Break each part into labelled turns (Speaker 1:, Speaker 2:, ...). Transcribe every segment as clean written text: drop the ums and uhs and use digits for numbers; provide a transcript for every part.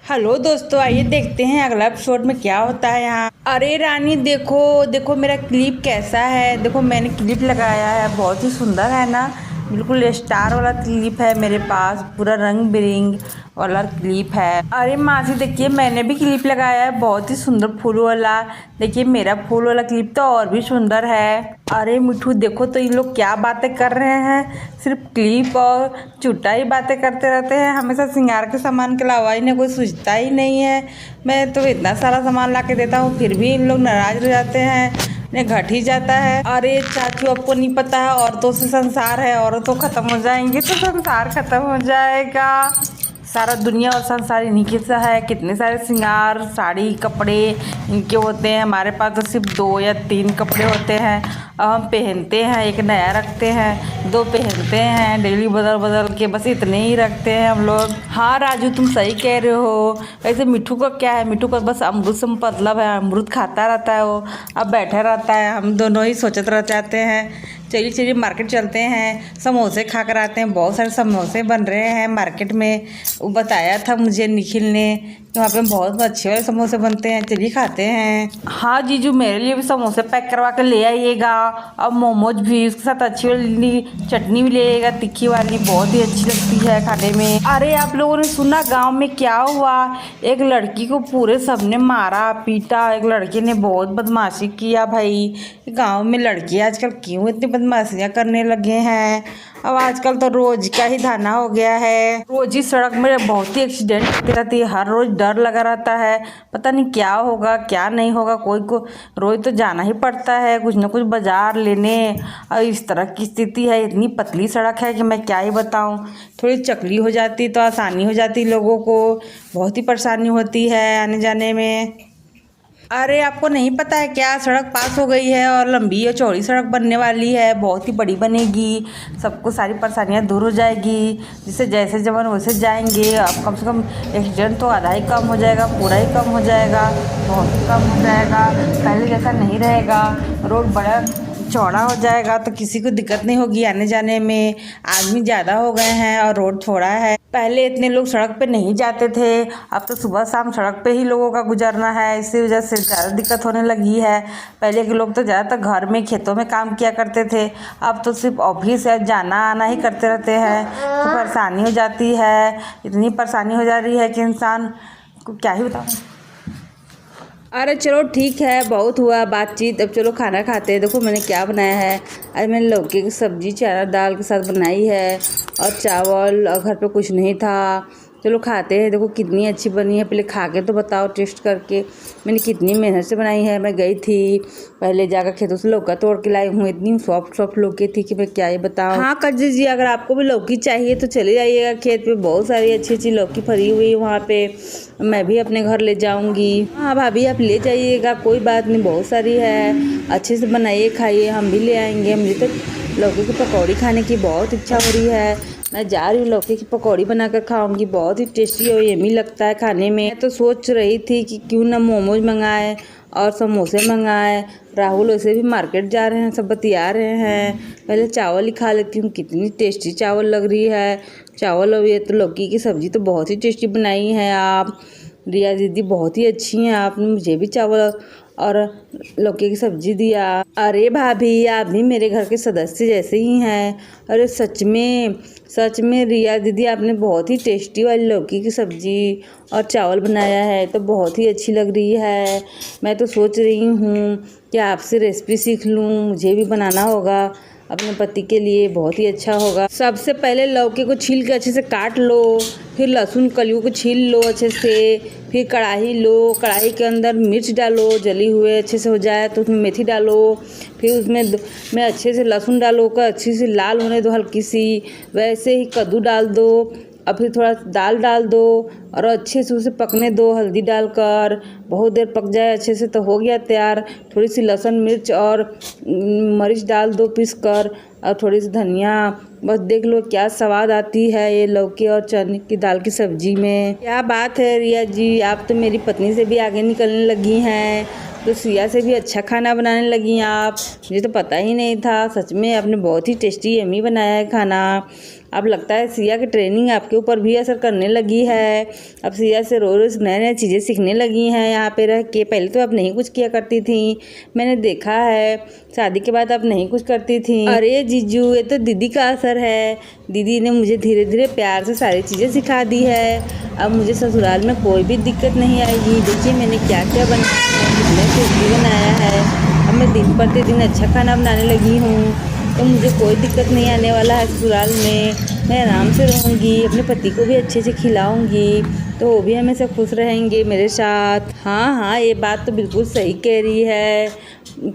Speaker 1: Hello दोस्तों, आइए देखते हैं अगला एपिसोड में क्या होता है यहाँ। अरे रानी, देखो देखो मेरा क्लिप कैसा है। देखो मैंने क्लिप लगाया है, बहुत ही सुंदर है ना। बिल्कुल स्टार वाला क्लिप है मेरे पास, पूरा रंग बिरंग वाला क्लिप है। अरे मासी देखिए, मैंने भी क्लिप लगाया है, बहुत ही सुंदर फूल वाला। देखिए मेरा फूल वाला क्लिप तो और भी सुंदर है। अरे मिठू देखो तो ये लोग क्या बातें कर रहे हैं, सिर्फ क्लिप और चुटा ही बातें करते रहते हैं। हमेशा श्रृंगार के सामान के अलावा इन्हें कोई सूझता ही नहीं है। मैं तो इतना सारा सामान ला के देता हूँ, फिर भी इन लोग नाराज हो जाते हैं, इन्हें घट ही जाता है। अरे चाचू, आपको नहीं पता है, औरतों से संसार है, औरतों खत्म हो जाएंगी तो संसार खत्म हो जाएगा। सारा दुनिया और संसार इन्हीं के सा है। कितने सारे श्रृंगार, साड़ी, कपड़े इनके होते हैं। हमारे पास तो सिर्फ 2 या 3 कपड़े होते हैं। अब हम पहनते हैं, एक नया रखते हैं, 2 पहनते हैं, डेली बदल बदल के, बस इतने ही रखते हैं हम लोग। हाँ राजू, तुम सही कह रहे हो। वैसे मिठू का क्या है, मिठू का बस अमरूद से मतलब है, अमरूद खाता रहता है वो, अब बैठा रहता है। हम दोनों ही सोचते रह जाते हैं। चलिए चलिए मार्केट चलते हैं, समोसे खा कर आते हैं। बहुत सारे समोसे बन रहे हैं मार्केट में, वो बताया था मुझे निखिल ने कि वहाँ पे बहुत अच्छे वाले समोसे बनते हैं। चलिए खाते हैं। हाँ जीजू, मेरे लिए भी समोसे पैक करवा कर ले आइएगा, और मोमोज भी, उसके साथ अच्छी वाली चटनी भी ले आइएगा, तीखी वाली, बहुत ही अच्छी लगती है खाने में। अरे आप लोगों ने सुना गाँव में क्या हुआ? एक लड़की को पूरे सबने मारा पीटा। एक लड़के ने बहुत बदमाशी किया। भाई गाँव में लड़के आजकल क्यों इतनी बदमाशियाँ करने लगे हैं? अब आजकल तो रोज का ही धाना हो गया है। रोज ही सड़क में बहुत ही एक्सीडेंट होती रहती है, हर रोज डर लगा रहता है, पता नहीं क्या होगा क्या नहीं होगा। कोई को रोज तो जाना ही पड़ता है कुछ न कुछ बाजार लेने। और इस तरह की स्थिति है, इतनी पतली सड़क है कि मैं क्या ही बताऊं। थोड़ी चकली हो जाती तो आसानी हो जाती, लोगों को बहुत ही परेशानी होती है आने जाने में। अरे आपको नहीं पता है क्या, सड़क पास हो गई है और लंबी और चौड़ी सड़क बनने वाली है, बहुत ही बड़ी बनेगी। सबको सारी परेशानियां दूर हो जाएगी, जिससे जैसे जवान वैसे जाएंगे। अब कम से कम एक्सीडेंट तो आधा ही कम हो जाएगा, पूरा ही कम हो जाएगा, बहुत ही कम हो जाएगा। पहले जैसा नहीं रहेगा, रोड बड़ा चौड़ा हो जाएगा तो किसी को दिक्कत नहीं होगी आने जाने में। आदमी ज़्यादा हो गए हैं और रोड थोड़ा है। पहले इतने लोग सड़क पे नहीं जाते थे, अब तो सुबह शाम सड़क पे ही लोगों का गुजरना है, इसी वजह से ज़्यादा दिक्कत होने लगी है। पहले के लोग तो ज़्यादातर घर में खेतों में काम किया करते थे, अब तो सिर्फ ऑफिस है, जाना आना ही करते रहते हैं, तो परेशानी हो जाती है। इतनी परेशानी हो जा रही है कि इंसान को क्या ही बताऊँ। अरे चलो ठीक है, बहुत हुआ बातचीत, अब चलो खाना खाते हैं। देखो मैंने क्या बनाया है। आज मैंने लौकी की सब्जी चना दाल के साथ बनाई है, और चावल, और घर पे कुछ नहीं था। चलो खाते हैं। देखो कितनी अच्छी बनी है, पहले खा के तो बताओ टेस्ट करके मैंने कितनी मेहनत से बनाई है। मैं गई थी पहले जाकर खेतों से लौका तोड़ के लाई हूँ, इतनी सॉफ्ट सॉफ्ट लौकी थी कि मैं क्या ही बताऊँ। हाँ कज्जी जी, अगर आपको भी लौकी चाहिए तो चले जाइएगा खेत पे, बहुत सारी अच्छी अच्छी लौकी फरी हुई है वहाँ पे। मैं भी अपने घर ले जाऊँगी। हाँ भाभी, आप ले जाइएगा, कोई बात नहीं, बहुत सारी है, अच्छे से बनाइए खाइए, हम भी ले आएंगे। मुझे तो लौकी की पकौड़ी खाने की बहुत इच्छा हो रही है। मैं जा रही हूँ, लौकी की पकौड़ी बनाकर खाऊंगी, बहुत ही टेस्टी और यम्मी लगता है खाने में। मैं तो सोच रही थी कि क्यों ना मोमोज मंगाए और समोसे मंगाए। राहुल वैसे भी मार्केट जा रहे हैं, सब बतिया रहे हैं। पहले चावल ही खा लेती हूँ, कितनी टेस्टी चावल लग रही है। चावल और ये तो लौकी की सब्ज़ी तो बहुत ही टेस्टी बनाई है आप, रिया दीदी, बहुत ही अच्छी हैं। आपने मुझे भी चावल और लौकी की सब्जी दिया। अरे भाभी, आप भी मेरे घर के सदस्य जैसे ही हैं। अरे सच में रिया दीदी, आपने बहुत ही टेस्टी वाली लौकी की सब्जी और चावल बनाया है, तो बहुत ही अच्छी लग रही है। मैं तो सोच रही हूँ कि आपसे रेसिपी सीख लूँ, मुझे भी बनाना होगा अपने पति के लिए, बहुत ही अच्छा होगा। सबसे पहले लौकी को छील के अच्छे से काट लो, फिर लहसुन कलियों को छील लो अच्छे से, फिर कढ़ाई लो, कढ़ाई के अंदर मिर्च डालो, जली हुए अच्छे से हो जाए तो उसमें मेथी डालो, फिर उसमें अच्छे से लहसुन डालो कर अच्छी सी लाल होने दो हल्की सी। वैसे ही कद्दू डाल दो, और फिर थोड़ा दाल डाल दो और अच्छे से उसे पकने दो हल्दी डालकर। बहुत देर पक जाए अच्छे से तो हो गया तैयार। थोड़ी सी लहसुन मिर्च और मरीच डाल दो पीस कर, और थोड़ी सी धनिया। बस देख लो क्या स्वाद आती है ये लौकी और चने की दाल की सब्जी में। क्या बात है रिया जी, आप तो मेरी पत्नी से भी आगे निकलने लगी हैं, तो सिया से भी अच्छा खाना बनाने लगी आप। मुझे तो पता ही नहीं था, सच में आपने बहुत ही टेस्टी यम्मी बनाया है खाना। अब लगता है सिया की ट्रेनिंग आपके ऊपर भी असर करने लगी है। अब सिया से रोज़ रोज़ नए नए चीज़ें सीखने लगी हैं यहाँ पे रह के। पहले तो आप नहीं कुछ किया करती थी, मैंने देखा है। शादी के बाद आप नहीं कुछ करती थी। अरे जीजू, ये तो दीदी का असर है। दीदी ने मुझे धीरे धीरे प्यार से सारी चीज़ें सिखा दी है। अब मुझे ससुराल में कोई भी दिक्कत नहीं आएगी। देखिए मैंने क्या क्या बनाया है, कितने टेस्टी बनाया है। अब मैं दिन प्रतिदिन अच्छा खाना बनाने लगी हूँ, तो मुझे कोई दिक्कत नहीं आने वाला है ससुराल में। मैं आराम से रहूँगी, अपने पति को भी अच्छे से खिलाऊँगी, तो वो भी हमेशा खुश रहेंगे मेरे साथ। हाँ हाँ, ये बात तो बिल्कुल सही कह रही है,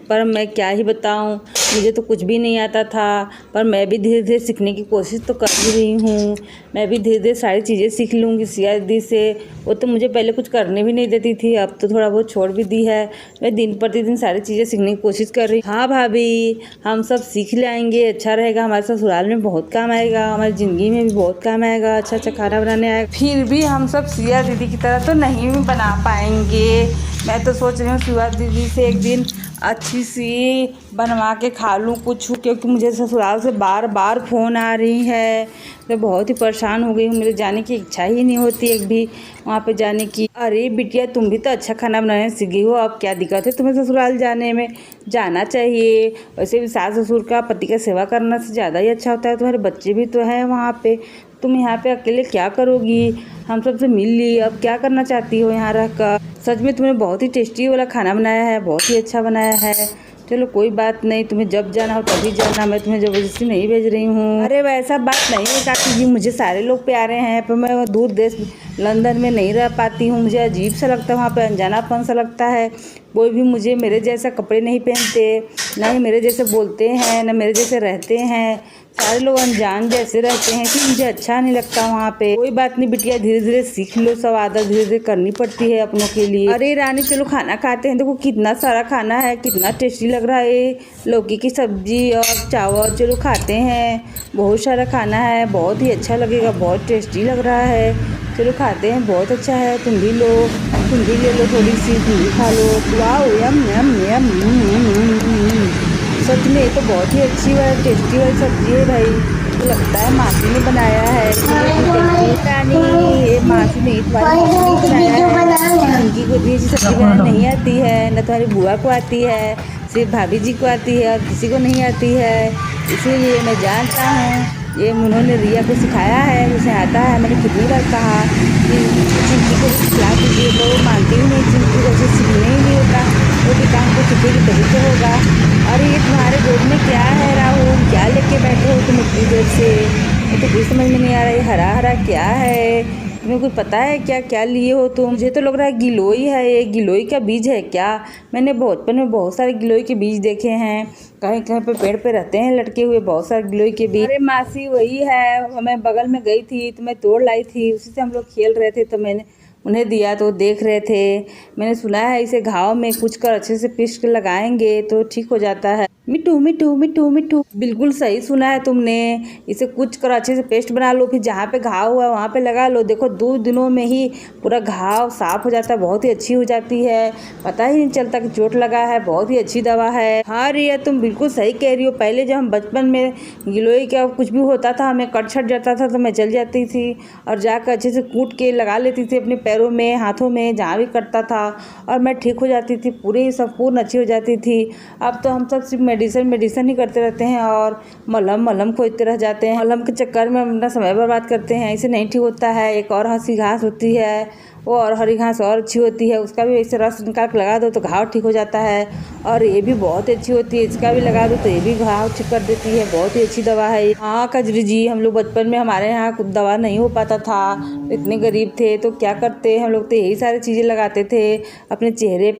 Speaker 1: पर मैं क्या ही बताऊँ, मुझे तो कुछ भी नहीं आता था। पर मैं भी धीरे धीरे सीखने की कोशिश तो कर ही रही हूँ। मैं भी धीरे धीरे सारी चीज़ें सीख लूँगी सिया दीदी से। वो तो मुझे पहले कुछ करने भी नहीं देती थी, अब तो थोड़ा बहुत छोड़ भी दी है। मैं दिन प्रतिदिन सारी चीज़ें सीखने की कोशिश कर रही हूँ। हाँ भाभी, हम सब सीख लाएंगे, अच्छा रहेगा, हमारे ससुराल में बहुत काम आएगा, हमारी ज़िंदगी में भी बहुत काम आएगा, अच्छा अच्छा खाना बनाने आएगा। फिर भी हम सब सिया दीदी की तरह तो नहीं बना पाएंगे। मैं तो सोच रही हूँ सिया दीदी से एक दिन अच्छी सी बनवा के खा लूँ कुछ, क्योंकि मुझे ससुराल से बार बार फ़ोन आ रही है। मैं बहुत ही परेशान हो गई हूँ, मेरे जाने की इच्छा ही नहीं होती एक भी वहाँ पे जाने की। अरे बिटिया, तुम भी तो अच्छा खाना बनाने सीख गई हो, अब क्या दिक्कत है तुम्हें ससुराल जाने में? जाना चाहिए। वैसे भी सास ससुर का पति का सेवा करना से ज़्यादा ही अच्छा होता है। तुम्हारे बच्चे भी तो हैं वहाँ पे, तुम यहाँ पे अकेले क्या करोगी? हम सबसे मिल ली, अब क्या करना चाहती हो यहाँ रहकर? सच में तुमने बहुत ही टेस्टी वाला खाना बनाया है, बहुत ही अच्छा बनाया है। चलो कोई बात नहीं, तुम्हें जब जाना हो तभी जाना, मैं तुम्हें ज़बरदस्ती नहीं भेज रही हूँ। अरे वैसा बात नहीं है काकी जी, मुझे सारे लोग प्यारे हैं, पर मैं दूर देश लंदन में नहीं रह पाती हूँ। मुझे अजीब सा लगता है, वहाँ पे अनजानापन सा लगता है। कोई भी मुझे मेरे जैसा कपड़े नहीं पहनते, ना ही मेरे जैसे बोलते हैं, ना मेरे जैसे रहते हैं। सारे लोग अनजान जैसे रहते हैं कि मुझे अच्छा नहीं लगता वहाँ पे। कोई बात नहीं बिटिया, धीरे धीरे सीख लो, सब आदत धीरे धीरे करनी पड़ती है अपनों के लिए। अरे रानी, चलो खाना खाते हैं। देखो कितना सारा खाना है, कितना टेस्टी लग रहा है। लौकी की सब्जी और चावल, चलो खाते हैं। बहुत सारा खाना है, बहुत ही अच्छा लगेगा, बहुत टेस्टी लग रहा है। चलो खाते हैं, बहुत अच्छा है। तुम भी लो, तुम भी ले लो थोड़ी सी, तुम भी खा लो। वाह, यम यम यम। सच में ये तो बहुत ही अच्छी वाली टेस्टी वाली सब्जी है भाई। तो लगता है मासी ने बनाया है। रानी, ये मासी ने तुम्हारी मासी ने बनाया है। उनकी को भी सब्जी बनाना नहीं आती है, न तुम्हारी बुआ को आती है, सिर्फ भाभी जी को आती है और किसी को नहीं आती है। इसीलिए मैं जानता हूँ ये उन्होंने रिया को सिखाया है, उसे आता है। मैंने कितनी बार कहा कि चिंकी को सिखला दीजिए, तो वो मानती ही नहीं। चिंकी को सीखने ही नहीं होता, वो भी काम को सीखेगी तभी तो होगा। अरे ये तुम्हारे गोद में क्या है राहुल, क्या लेके बैठे हो तुम इतनी देर से? ये तो कुछ समझ में नहीं आ रहा है, हरा हरा क्या है? तुम्हें कुछ पता है क्या क्या लिए हो तुम? मुझे तो लग रहा है गिलोई है, ये गिलोई का बीज है क्या? मैंने बचपन में बहुत सारे गिलोई के बीज देखे हैं, कहीं कहीं पे पेड़ पे रहते हैं लटके हुए बहुत सारे गिलोई के बीज। अरे मासी वही है, मैं बगल में गई थी तो मैं तोड़ लाई थी, उसी से हम लोग खेल रहे थे तो मैंने उन्हें दिया तो देख रहे थे। मैंने सुना है इसे घाव में कुछ कर अच्छे से पीस के लगाएंगे तो ठीक हो जाता है। मिट्टू मिट्टू मिट्टू मिट्टू, बिल्कुल सही सुना है तुमने। इसे कुछ कर अच्छे से पेस्ट बना लो, फिर जहाँ पे घाव हुआ है वहाँ पे लगा लो। देखो 2 दिनों में ही पूरा घाव साफ हो जाता है, बहुत ही अच्छी हो जाती है, पता ही नहीं चलता कि चोट लगा है। बहुत ही अच्छी दवा है। हाँ रिया, तुम बिल्कुल सही कह रही हो। पहले जब हम बचपन में गिलोई का कुछ भी होता था, हमें कट छट जाता था तो मैं चल जाती थी और जाकर अच्छे से कूट के लगा लेती थी अपने पैरों में, हाथों में, जहाँ भी कटता था, और मैं ठीक हो जाती थी, पूरी संपूर्ण अच्छी हो जाती थी। अब तो हम सब सिर्फ मेडिसिन ही करते रहते हैं और मलहम खोजते रह जाते हैं। मलहम के चक्कर में अपना समय बर्बाद करते हैं, ऐसे नहीं ठीक होता है। एक और हंसी घास होती है, वो और हरी घास और अच्छी होती है, उसका भी ऐसे रस निकाल के लगा दो तो घाव ठीक हो जाता है। और ये भी बहुत अच्छी होती है, इसका भी लगा दो तो ये भी घाव ठीक कर देती है, बहुत ही अच्छी दवा है। हाँ कजरी जी, हम लोग बचपन में हमारे यहाँ कुछ दवा नहीं हो पाता था, इतने गरीब थे तो क्या करते हम लोग, तो यही सारी चीज़ें लगाते थे अपने चेहरे